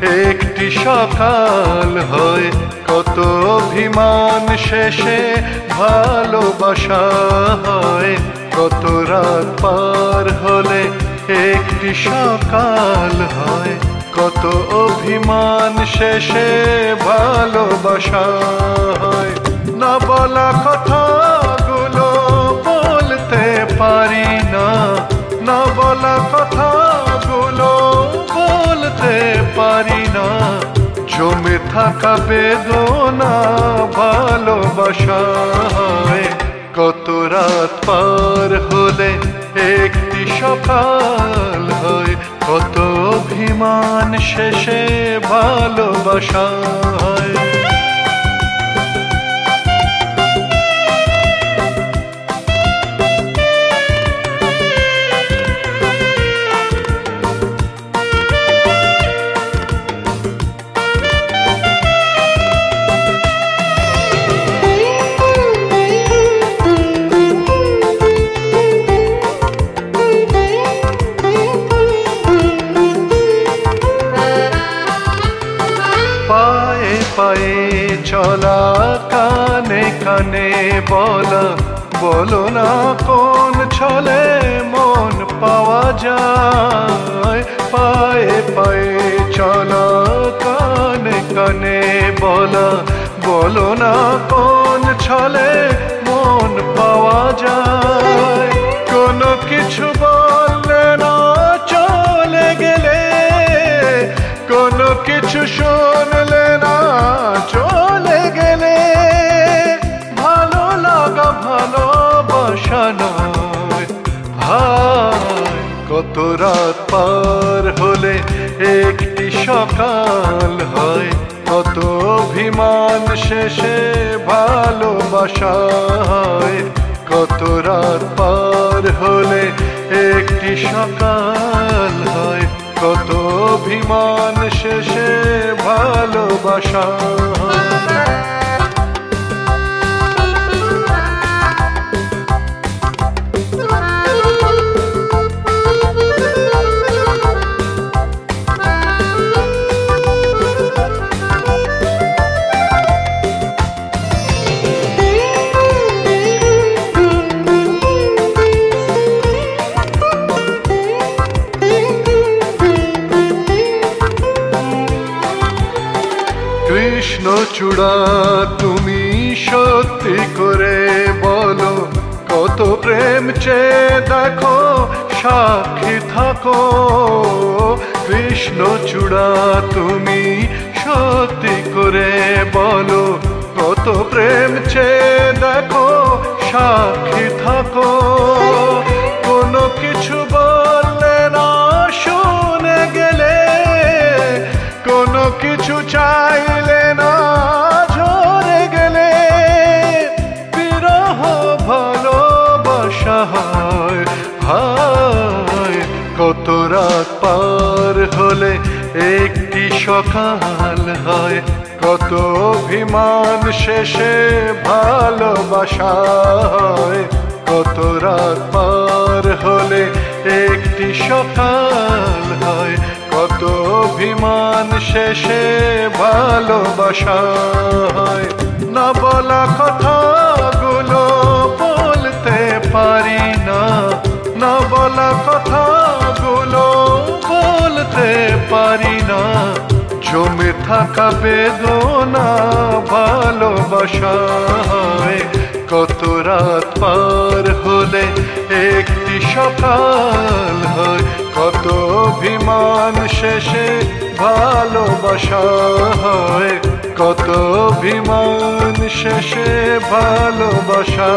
একটি সকাল হয়, কত অভিমান শেষে ভালোবাসা হয়। কত রাত পার হলে একটি সকাল হয়, কত অভিমান শেষে ভালোবাসা হয়। না বলা কথাগুলো বলতে পারি না, না বলা কথাগুলো বলতে পারি না। জমে থাকা বেদনা ভালোবাসায়, কত রাত পার হলে একটি সকাল হয়, কত অভিমান শেষে ভালোবাসা হয়। পায়ে চলা, কানে কানে বলা, বলো না কোন ছলে মন পাওয়া যায়। পায়ে পায়ে চলা, কানে কানে বলা, বলো না কোন ছলে মন পাওয়া যায়। কোনো কিছু বললে না চলে গেলে, কোনো কিছু শুনলে না চলে গেলে, ভালো লাগা ভালোবাসা নয়। হায় কত রাত পার হলে একটি সকাল হয়, কত অভিমান শেষে ভালোবাসা হয়। কত রাত পার হলে একটি সকাল হয়, কত অভিমান শেষে ভালোবাসা হয়। কৃষ্ণচূড়া তুমি সত্যি করে বলো, কত প্রেম চেয়ে দেখো সাক্ষী থাকো। কৃষ্ণচূড়া তুমি সত্যি করে বলো, কত প্রেম চেয়ে দেখো সাক্ষী থাকো। কোনো কিছু বললে না শুনে গেলে, কোনো কিছু চাইলে না ঝরে গেলে, বিরহ ভালোবাসা হয়। হায় কত রাত পার হলে একটি সকাল হয়, কত অভিমান শেষে ভালোবাসা হয়। কত রাত পার হলে একটি সকাল হয়, কত অভিমান শেষে ভালোবাসা হয়। না বলা কথাগুলো বলতে পারি না, না বলা কথাগুলো বলতে পারি না। জমে থাকা বেদনা ভালোবাসা হয়, কত রাত পার হলে একটি সকাল হয়, কত অভিমান শেষে ভালোবাসা হয়। কত অভিমান শেষে ভালোবাসা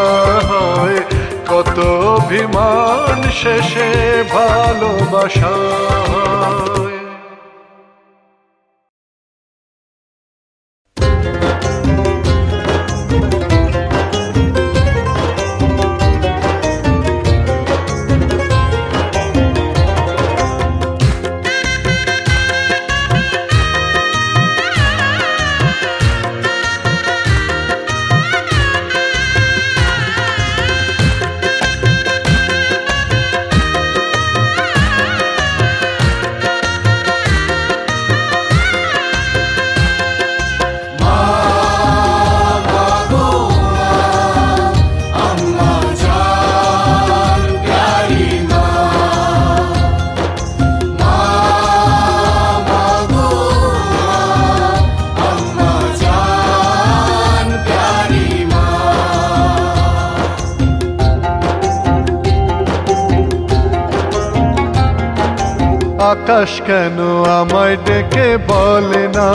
হয়, কত অভিমান শেষে ভালোবাসা হয়। আকাশ কেন আমায় ডেকে বলে না,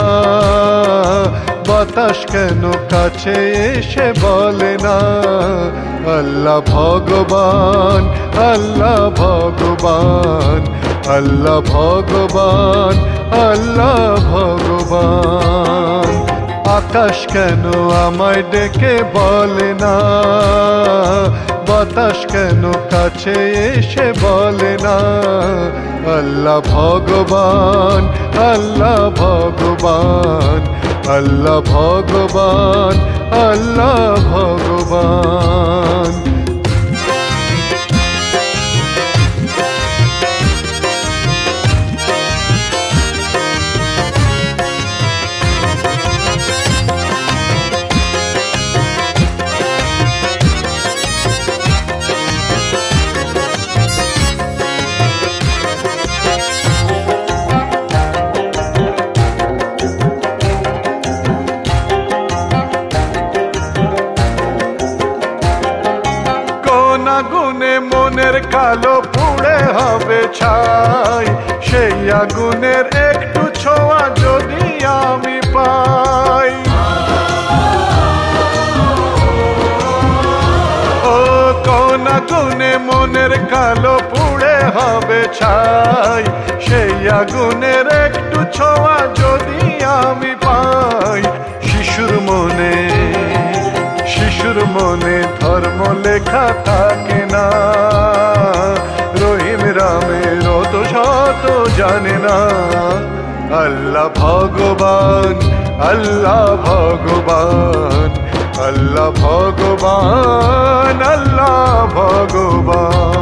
বাতাস কেন কাছে এসে বলে না, আল্লাহ ভগবান, আল্লাহ ভগবান, আল্লাহ ভগবান, আল্লাহ ভগবান। আকাশ কেন আমায় ডেকে বলে না, বাতাস কেন কাছে এসে বলে না, আল্লাহ ভগবান, আল্লাহ ভগবান, আল্লাহ ভগবান, আল্লাহ ভগবান। আগুনে মনের কালো পুড়ে হবে ছাই, সেই আগুনের একটু ছোঁয়া যদি আমি পাই। ও কোন আগুনে মনের কালো পুড়ে হবে ছাই, সেই আগুনের একটু ছোঁয়া যদি আমি পাই। শিশুর মনে ধর্ম লেখা থাকে না, রহিম রামের অত শত জানে না। আল্লাহ ভগবান, আল্লাহ ভগবান, আল্লাহ ভগবান, আল্লাহ ভগবান।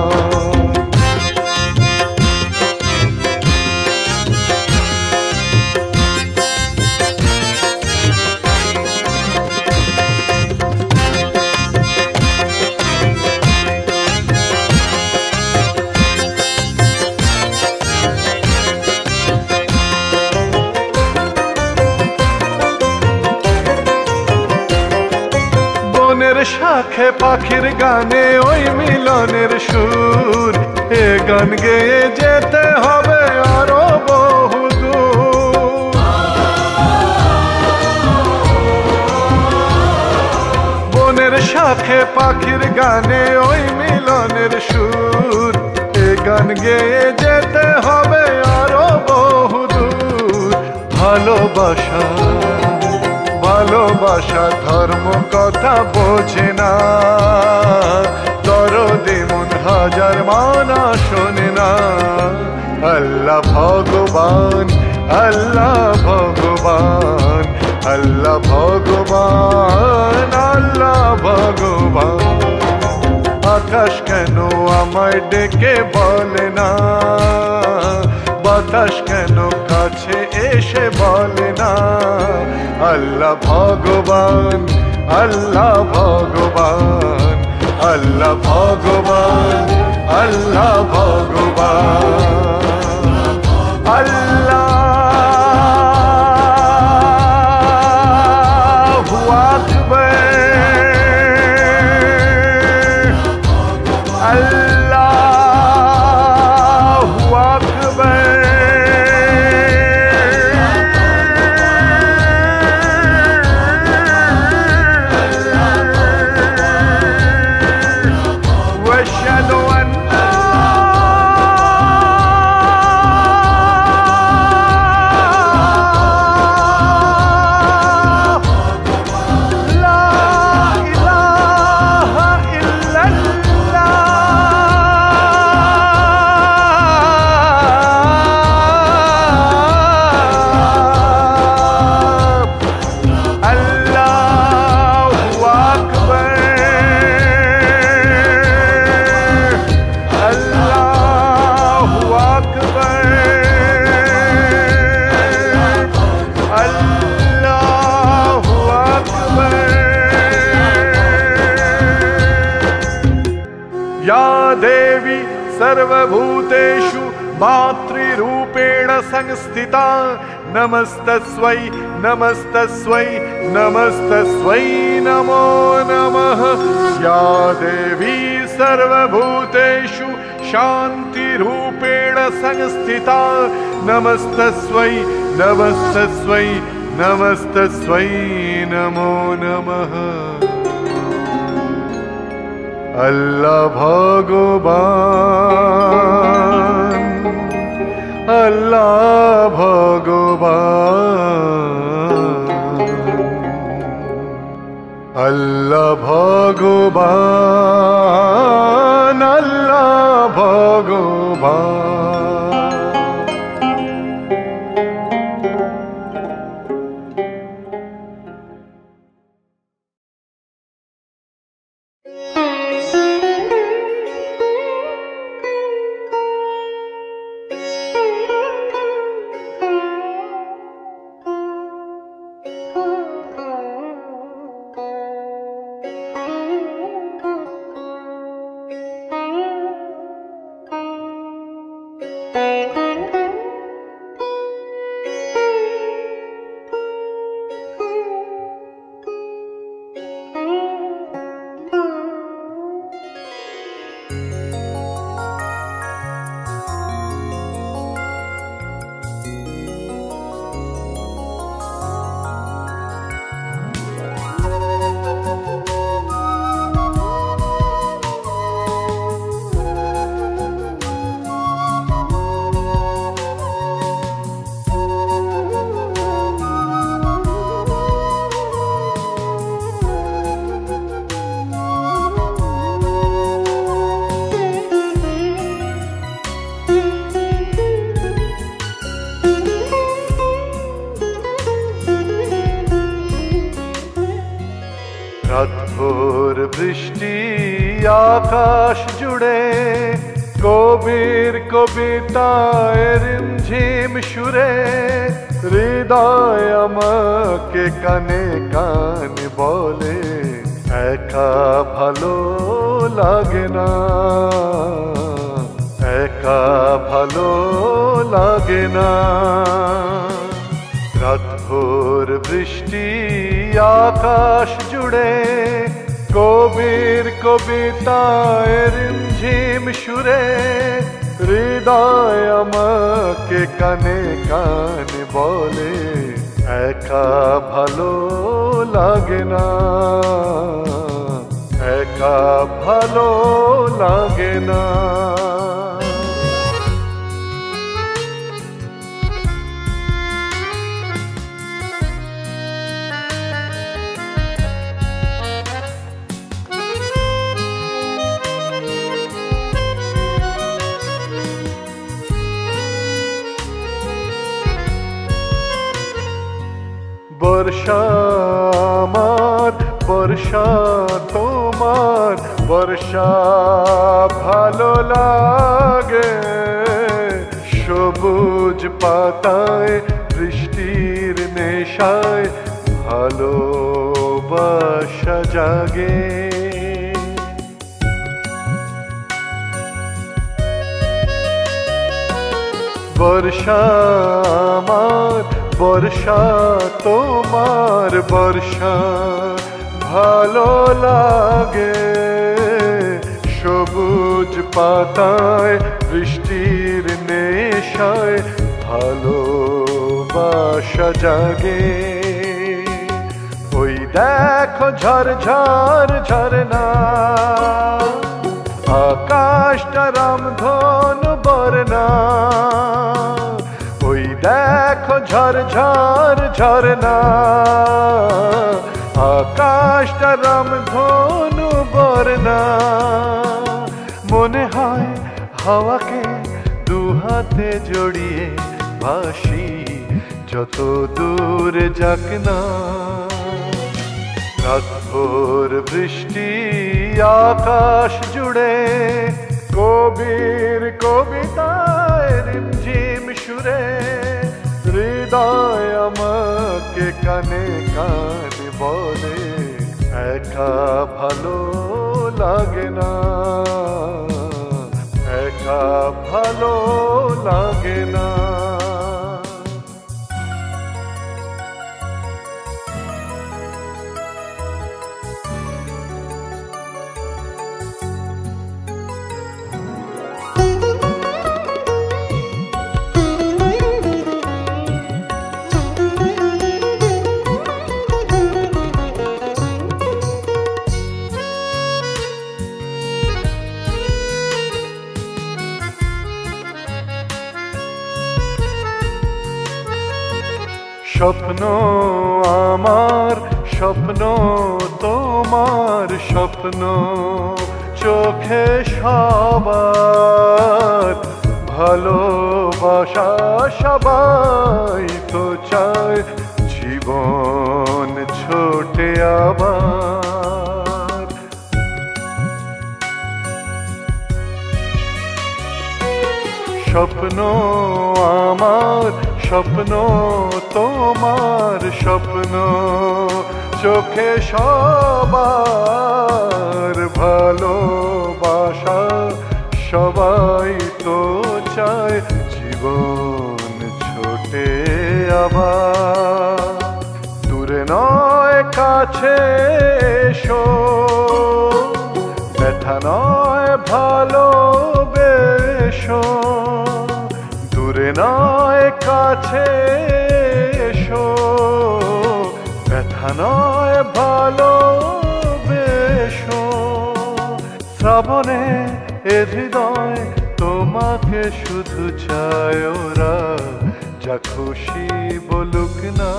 শাখে পাখির গানে ওই মিলনের সুর, এ গান গেয়ে যেতে হবে আরো বহুদূর। বনের শাখে পাখির গানে ওই মিলনের সুর, এ গান গেয়ে যেতে হবে আরো বহুদূর। ভালোবাসা ভালোবাসা ধর্ম কথা বোঝে না, দরদে মন হাজার মানা শোনে না। আল্লাহ ভগবান, আল্লাহ ভগবান, আল্লাহ ভগবান, আল্লাহ ভগবান। আকাশ কেন আমায় ডেকে বলে না, বাতাস কেন কাছে এসে বলে না, আল্লাহ ভগবান, আল্লাহ ভগবান, আল্লাহ ভগবান, আল্লাহ ভগবান। আল্লাহু আকবার, আল্লাহু আকবার। देवी सर्वभूतेषु मातृरूपेण संस्थिता नमस्तस्वै नमस्तस्वै नमस्तस्वै नमो नमः। या देवी सर्वभूतेषु शान्तिरूपेण संस्थिता नमस्तस्मै नमस्तस्मै नमस्तस्मै नमो नमः। अल्लाह भगवान अल्लाह भगवान अल्लाह भगवान अल्लाह भगवान। রাতভর বৃষ্টি আকাশ জুড়ে কবির কবিতায় রিমঝিম সুরে হৃদয় আমাকে কানে কানে বলে একা ভালো লাগে না একা ভালো লাগে না। রাতভর বৃষ্টি আকাশ জুড়ে কবির কবিতায় রিমঝিম সুরে হৃদয় আমাকে কানে কানে বলে একা ভালো লাগে না একা ভালো লাগে না। বর্ষা আমার বর্ষা তোমার বর্ষা ভালো লাগে সবুজ পাতায় বৃষ্টির নেশায় ভালোবাসা জাগে। বর্ষা আমার বর্ষা তোমার বর্ষা ভালো লাগে সবুজ পাতায় বৃষ্টির নেশায় ভালোবাসা জাগে। ওই দেখো ঝরঝর ঝরনা আকাশটা রামধনু বর্ণা ওই দেখো ঝরঝর ঝরনা আকাশটা রামধনু বর্ণা মনে হয় হাওয়াকে দুহাতে জড়িয়ে ভাসি যত দূর যাক না। রাতভর বৃষ্টি আকাশ জুড়ে কবির কবিতায় রিমঝিম সুরে হৃদয় আমাকে কানে কানে বলে একা ভালো লাগে না একা ভালো লাগে না। স্বপ্ন আমার স্বপ্ন তোমার স্বপ্ন চোখে সবার ভালোবাসা সবাই তো চায় জীবন ছোটে আবার স্বপ্ন আমার স্বপ্ন তোমার স্বপ্ন চোখে সবার ভালোবাসা সবাই তো চায় জীবন ছোটে আবার দূরে নয় কাছে এসো ব্যথা নয় ভালোবেসো দূরে নয় কাছে এসো ব্যথা নয় ভালোবেসো শ্রাবণে এ হৃদয় তোমাকে শুধু চায় ওরা যা খুশি বলুক না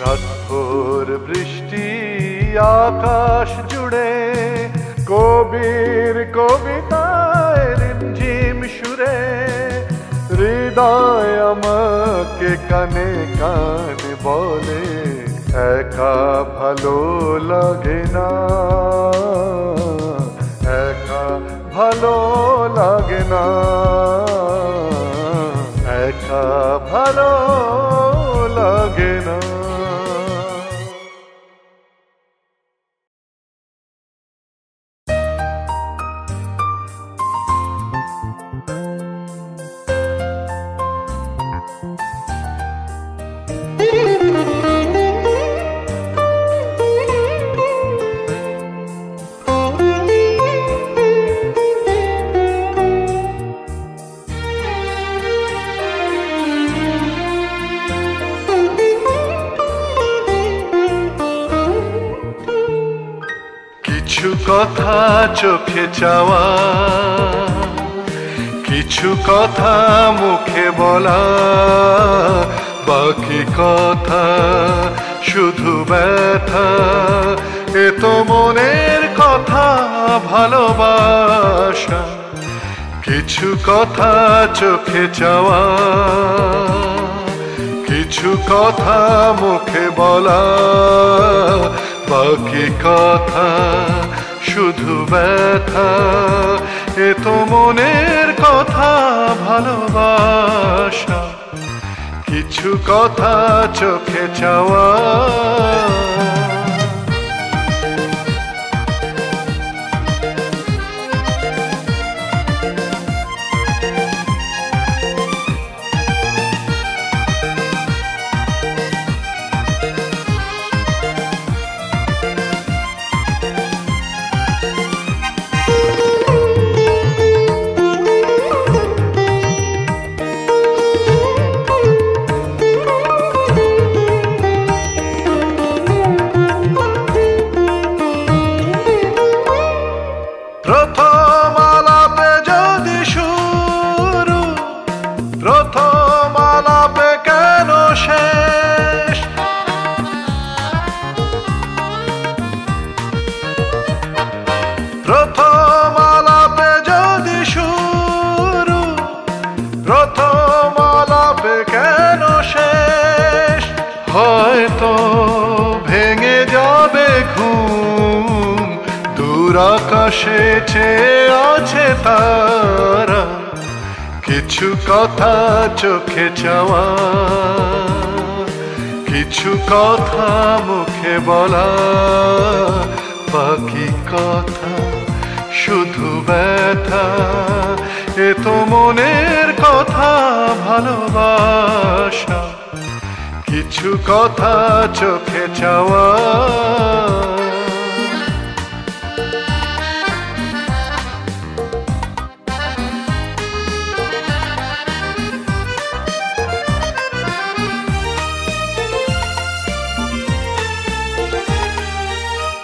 রাতভর বৃষ্টি আকাশ জুড়ে কবির কবিতায় রিমঝিম সুরে হৃদয় আমাকে কানে কানে বলে একা ভালো লাগে না একা ভালো লাগে না একা ভালো লাগে না কিছু কথা চোখে চাওয়া কিছু কথা মুখে বলা বাকি কথা শুধু ব্যথা এ তো মনের কথা ভালোবাসা কিছু কথা চোখে চাওয়া কিছু কথা মুখে বলা বাকি কথা শুধু ব্যথা এ তো মনের কথা ভালোবাসা কিছু কথা চোখে চাওয়া প্রথম আলাপে যদি শুরু প্রথম আলাপে কেন শেষ প্রথম আলাপে যদি শুরু প্রথম আলাপে কেন শেষ হয়তো ভেঙে যাবে ঘুম দূর আকাশে চেয়ে আছে তারা কিছু কথা চোখে চাওয়া কিছু কথা মুখে বলা বাকি কথা শুধু ব্যথা এ তো মনের কথা ভালোবাসা কিছু কথা চোখে চাওয়া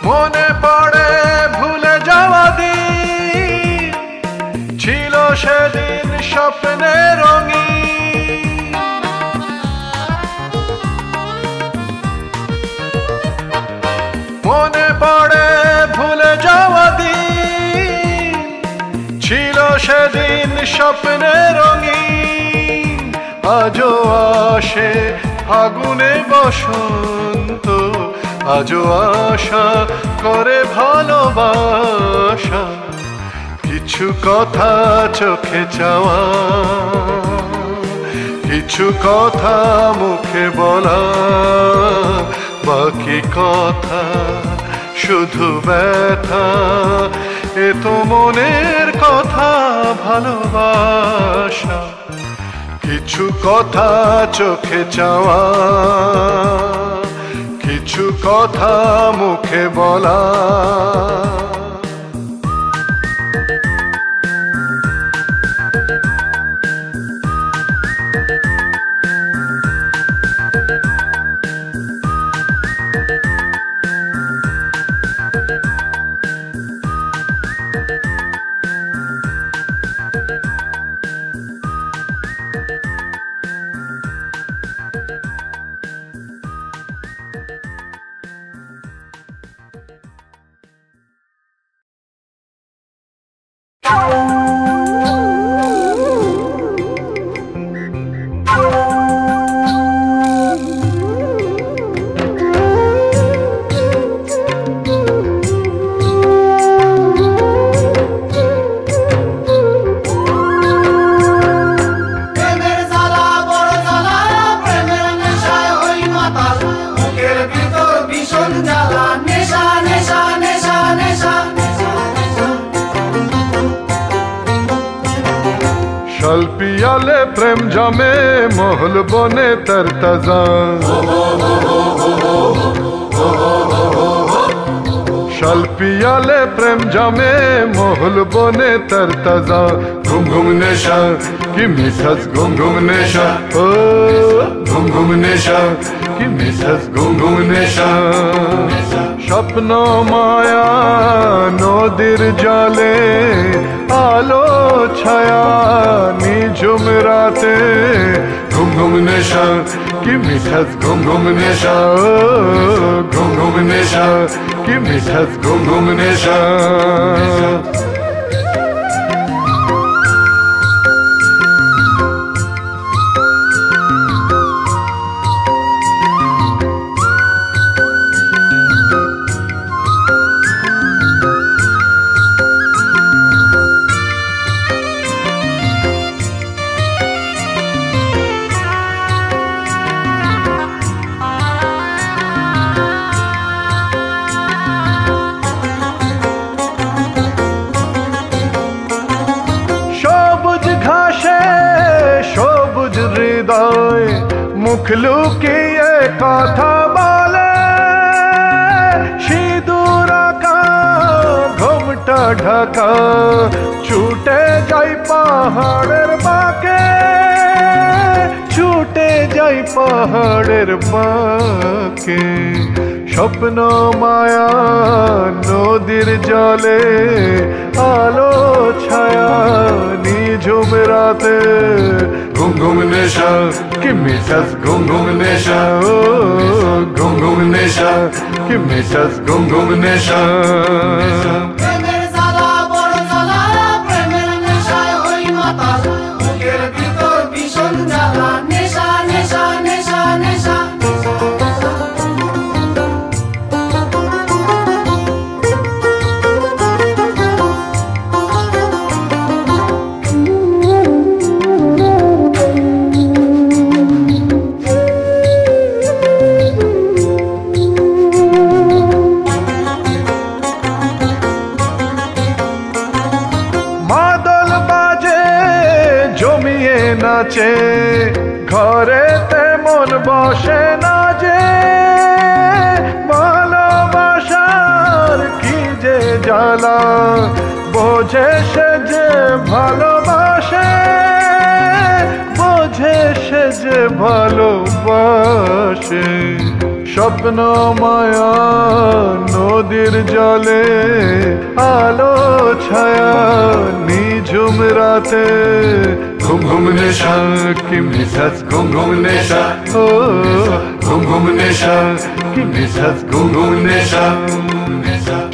মনে পড়ে ভুলে যাওয়া দিন ছিল সেদিন স্বপ্নে রঙিন সেদিন স্বপ্নে রঙিন, আজও আসে ফাগুনে বসন্ত, আজও আশা করে ভালোবাসা। কিছু কথা চোখে চাওয়া, কিছু কথা মুখে বলা, বাকি কথা শুধু ব্যথা। এ তো মনের কথা ভালোবাসা। কিছু কথা চোখে চাওয়া, কিছু কথা মুখে বলা। পিয়ালে প্রেম জমে মহল বনে তরতাজা, শাল পিয়ালে প্রেম জমে মহল বনে তরতাজা। ঘুম ঘুম নেশা কি মিঠাস ঘুম ঘুম নেশা, ও ঘুম ঘুম নেশা কি মিঠাস ঘুম ঘুম নেশা। স্বপ্ন মায়া নদীর জলে আলো ছায়া নিঝুম রাতে। ঘুম ঘুম নেশা কি মিঠাস ঘুম ঘুম নেশা, ঘুম ঘুম নেশা কি মিঠাস ঘুম ঘুম নেশা। মুখ লুকিয়ে কথা বলে, সিঁদুর আঁকা ঘোমটা ঢাকা ছুটে যাই পাহাড়ের বাঁকে, ছুটে যাই পাহাড়ের বাঁকে। স্বপ্ন মায়া নদীর জলে আলো ছায়া নিঝুম রাতে। ঘুম ঘুম নেশা কি মিঠাস ঘুম ঘুম নেশা, ও ঘুম ঘুম নেশা কি মিঠাস ঘুম ঘুম নেশা। নাচে ঘরে তেমন বসে না যে, ভালোবাসার কি যে জ্বালা বোঝে সে যে ভালোবাসে, বোঝে সে যে ভালোবাসে। স্বপ্ন মায়া নদীর জলে আলো ছায়া নিঝুম রাতে। ঘুম ঘুম নেশা কি মিঠাস ঘুম ঘুম নেশা ও ঘুম ঘুম নেশা কি মিঠাস ঘুম ঘুম নেশা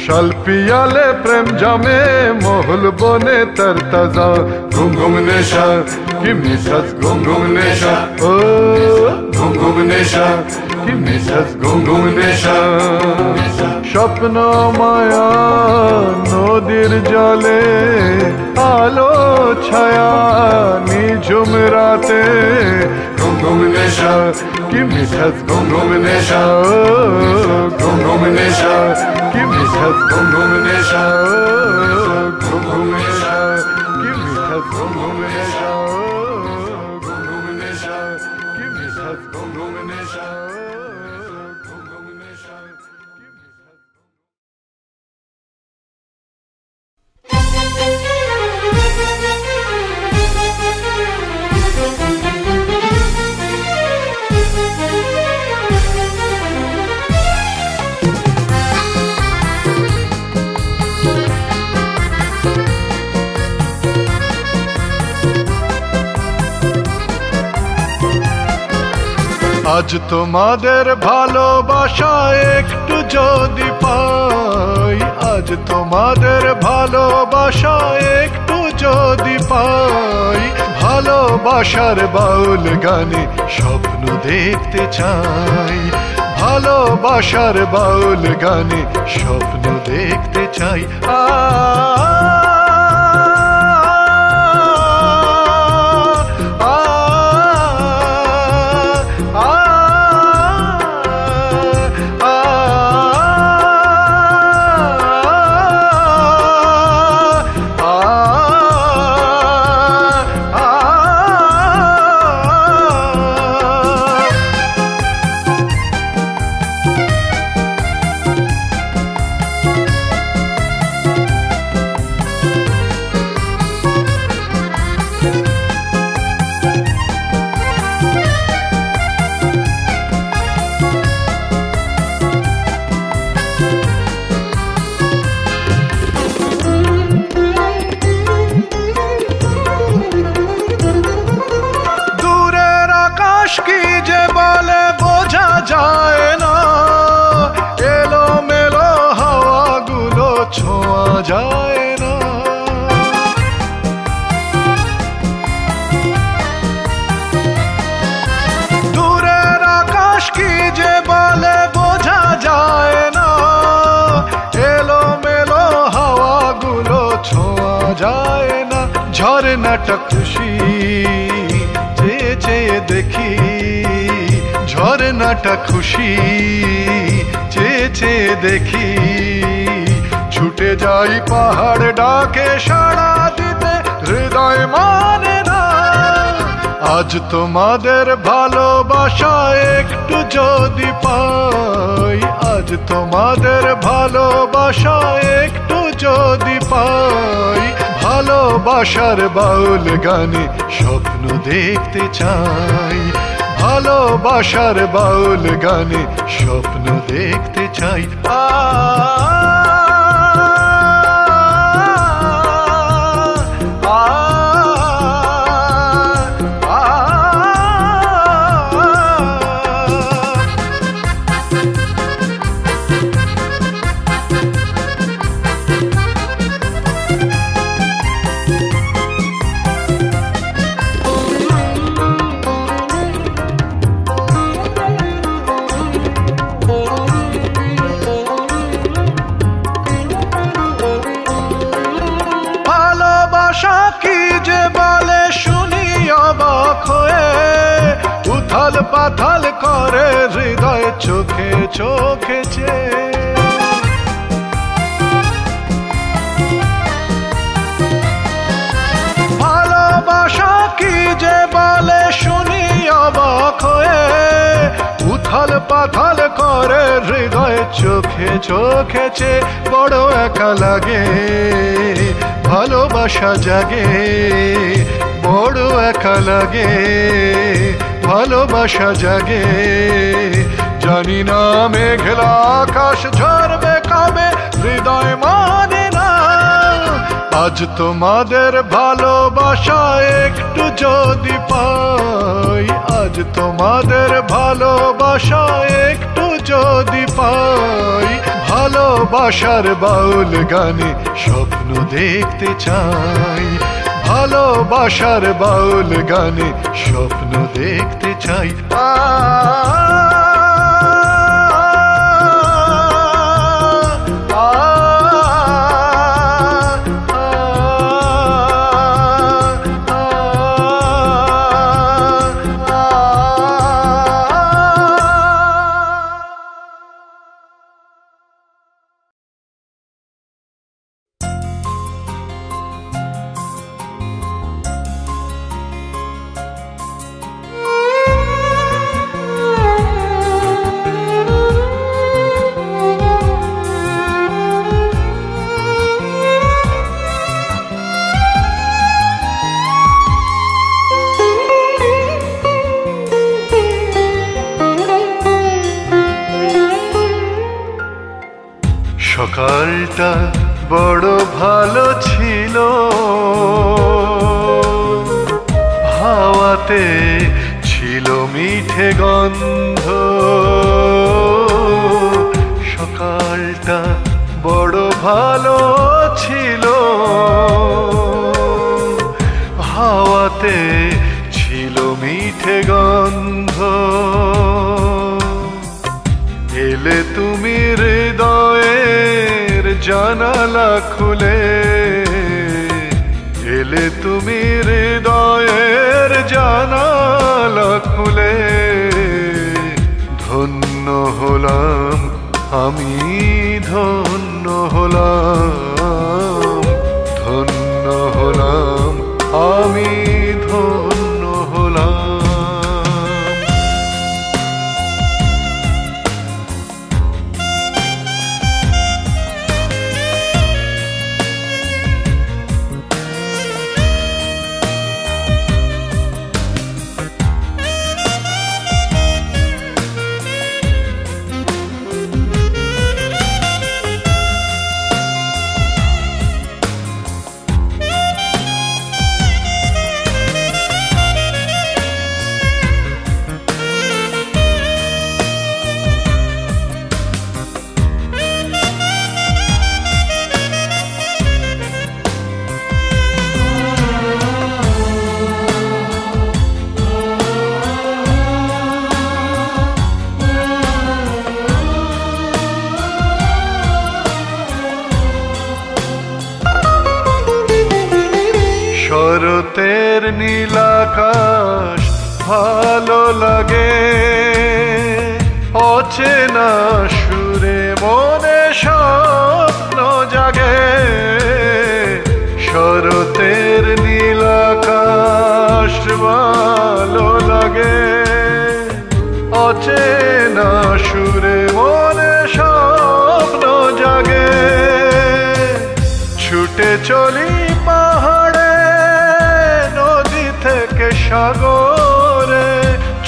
শাল পিয়ালে প্রেম জামে মহল বনে তরতাজা ঘুম ঘুম নেশা কি মিঠাস ঘুম ঘুম নেশা ও ঘুম ঘুম নেশা কি মিঠাস ঘুম ঘুম নেশা স্বপ্ন মায়া নদীর জলে আলো ছায়া নিঝুম রাতে ঘুম ঘুম নেশা কি মিঠাস ঘুম ঘুম নেশা ঘুম ঘুম নেশা কি মিঠাস ঘুম ঘুম নেশা ঘুম ঘুম নেশা কি মিঠাস ঘুম ঘুম নেশা ঘুম ঘুম নেশা কি মিঠাস ঘুম ঘুম নেশা ঘুম ঘুম নেশা কি মিঠাস আজ তোমাদের ভালোবাসা একটু যদি পাই আজ তোমাদের ভালোবাসা একটু যদি পাই ভালোবাসার বাউল গানে স্বপ্ন দেখতে চাই ভালোবাসার বাউল গানে স্বপ্ন দেখতে চাই ঝরনাটা খুশি চেয়ে চেয়ে দেখি ঝরনাটা খুশি চেয়ে চেয়ে দেখি ছুটে যাই পাহাড় ডাকে সাড়া দিতে হৃদয় মানে না আজ তোমাদের ভালোবাসা একটু যদি পাই আজ তোমাদের ভালোবাসা একটু যদি পাই ভালোবাসার বাউল গানে স্বপ্ন দেখতে চাই ভালোবাসার বাউল গানে স্বপ্ন দেখতে চাই উথাল পাথাল করে হৃদয় চোখে চোখেছে ভালোবাসা কি যে বলে শুনি অবাক হয়ে উথাল পাথাল করে হৃদয় চোখে চোখেছে বড় একা লাগে ভালোবাসা জাগে বড় একা লাগে ভালোবাসা জাগে জানি না মেঘলা আকাশ ঝরবে কবে হৃদয় মানে না আজ তোমাদের ভালোবাসা একটু যদি পাই, আজ তোমাদের ভালোবাসা একটু যদি পাই, ভালোবাসার বাউল গানে স্বপ্ন দেখতে চাই, ভালোবাসার বাউল গানে স্বপ্ন দেখতে চাই। সকালটা বড় ভালো ছিল, হাওয়াতে ছিল মিঠে গন্ধ। সকালটা বড় ভালো ছিল, হাওয়াতে ছিল মিঠে গন্ধ। এলে তুমি হৃদয়ের জানালা খুলে, এলে তুমি হৃদয়ের জানালা খুলে। ধন্য হলাম আমি, ধন্য হলাম, ধন্য হলাম আমি, ধন্য হলাম। শরতের নীলাকাশ ভালো লাগে, অচেনা সুরে মনে স্বপ্ন জাগে। শরতের নীলাকাশ ভালো লাগে, অচেনা সুরে মনে স্বপ্ন জাগে। ছুটে চলি পাহাড়ে নদী থেকে সাগরে,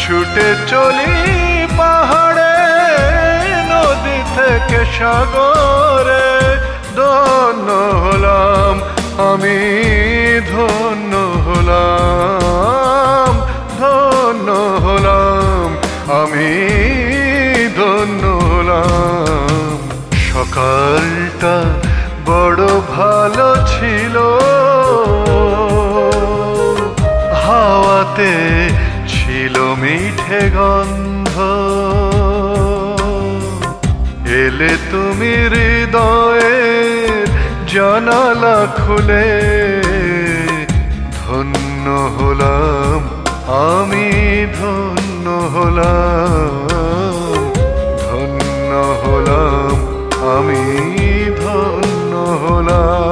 ছুটে চলি পাহাড়ে নদী থেকে সাগরে। ধন্য হলাম আমি, ধন্য হলাম, ধন্য হলাম আমি, ধন্য হলাম। সকালটা বড় ভালো ছিল, হাওয়াতে ছিল মিঠে গন্ধ। এলে তুমি হৃদয়ের জানালা খুলে, ধন্য হলাম আমি, ধন্য হলাম, ধন্য হলাম আমি, ধন্য হলাম।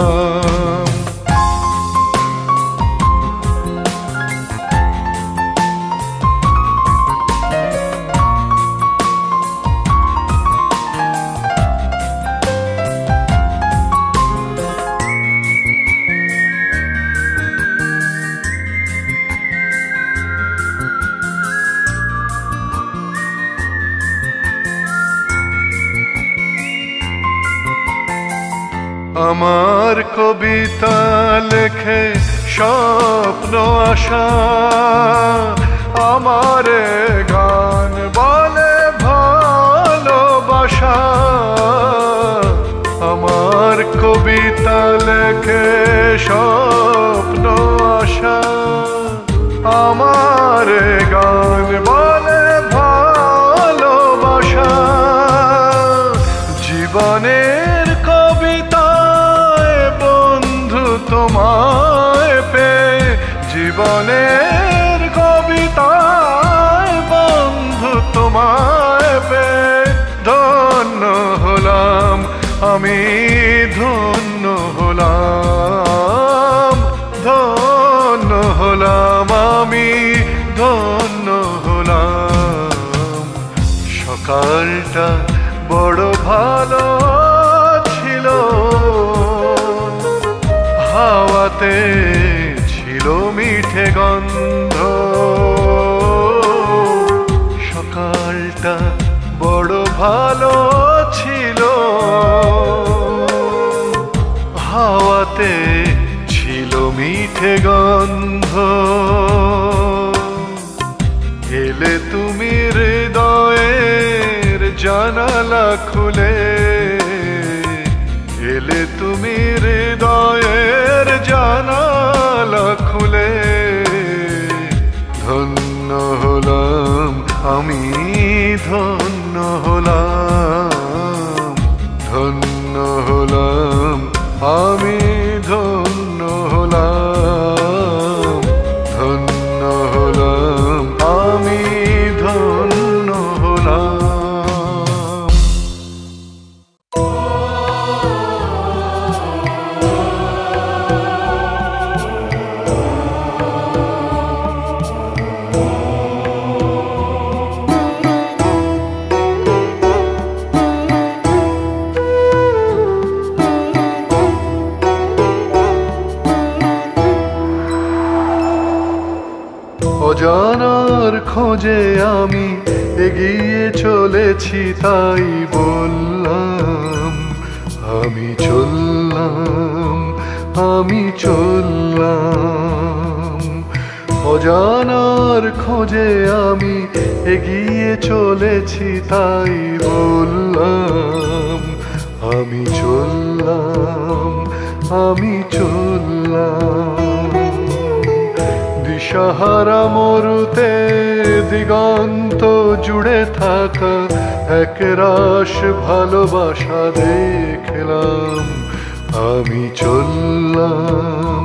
আমার কবিতা লেখে স্বপ্ন আশা, আমারে গান বলে ভালোবাসা। আমার কবিতা লেখে স্বপ্ন আশা, আমারে গান বলে ভালোবাসা। জীবনের কবিতায় বন্ধু তোমায় পেয়ে, জীবনের কবিতায় বন্ধু তোমায় পেয়ে ধন্য হলাম আমি, ধন্য হলাম, ধন্য হলাম আমি, ধন্য হলাম। সকালটা বড় ভালো ছিল, হাওয়াতে ছিল মিঠে গন্ধ। সকালটা বড় ভালো ছিল, হাওয়াতে ছিল মিঠে গন্ধ। এলে তুমি হৃদয়ের জানালা খুলে, এলে তুমি হৃদয়ের জানালা খুলে। ধন্য হলাম আমি, ধন্য হলাম, ধন্য হলাম আমি, ধন্য হলাম, ধন্য হলাম আমি, ধন্য হলাম। অজানার খোঁজে আমি এগিয়ে চলেছি, তাই বললাম আমি চললাম, আমি চললাম। অজানার খোঁজে আমি এগিয়ে চলেছি, তাই বললাম আমি চললাম, আমি চললাম। দিশাহারা মরুতে দিগন্ত জুড়ে থাকা একরাশ ভালোবাসা দেখলাম। আমি চললাম,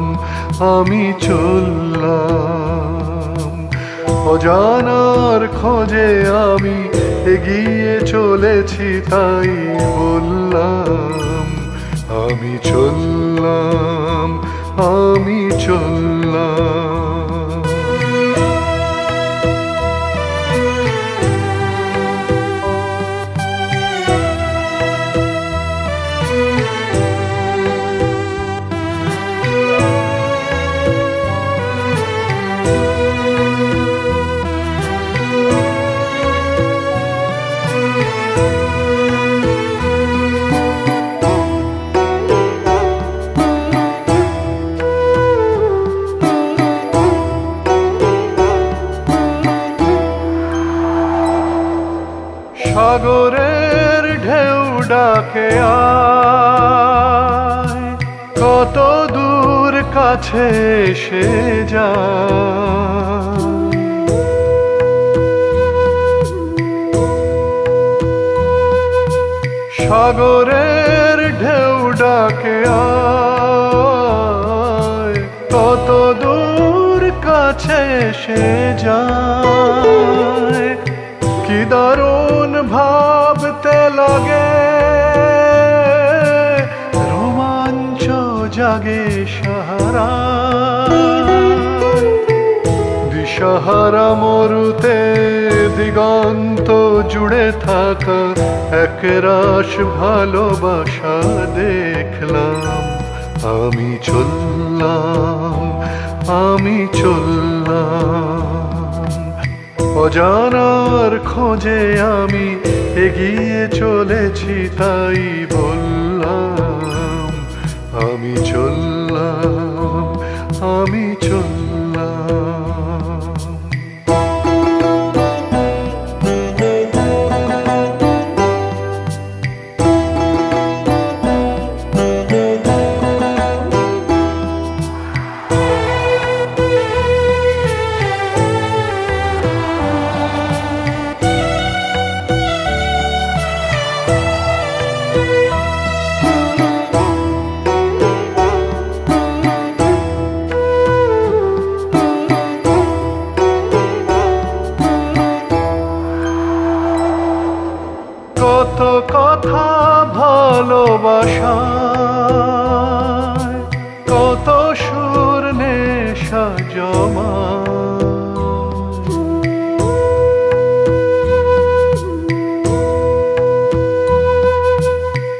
আমি চললাম। অজানার খোঁজে আমি এগিয়ে চলেছি, তাই বললাম আমি চললাম, আমি চললাম। সাগরের ঢেউ ডাকে আয়, কত দূর কাছে এসে যায়। সাগরের ঢেউ ডাকে আয়, কত দূর কাছে এসে যায়। কি দারুণ ভাবতে লাগে, রোমাঞ্চ জাগে সাহারা। দিশাহারা মরুতে দিগন্ত জুড়ে থাকা একরাশ ভালোবাসা দেখলাম। আমি চললাম, আমি চললাম। অজানার খোঁজে আমি এগিয়ে চলেছি, তাই বললাম আমি চললাম, আমি চললাম। কত কথা ভালোবাসায়, কত সুর নেশা জমা,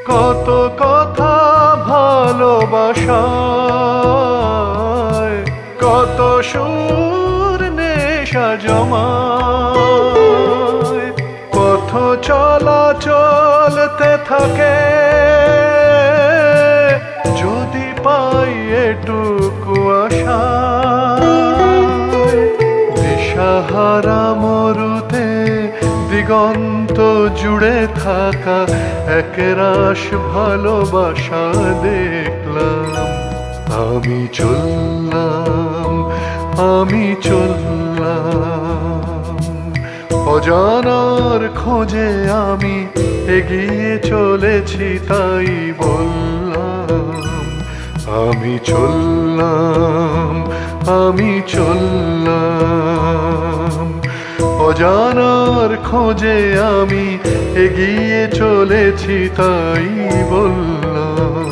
কত কথা ভালোবাসায়, কত সুর নেশা জমা। পথ চলা চলতে থাকে, যদি পাই এটুকু আশা। দিশাহারা মরুতে দিগন্ত জুড়ে থাকা একরাশ ভালোবাসা দেখলাম। আমি চললাম, আমি চললাম, অজানার খোঁজে আমি এগিয়ে চলেছি, তাই বললাম। আমি চললাম, আমি চললাম, অজানার খোঁজে আমি এগিয়ে চলেছি, তাই বললাম।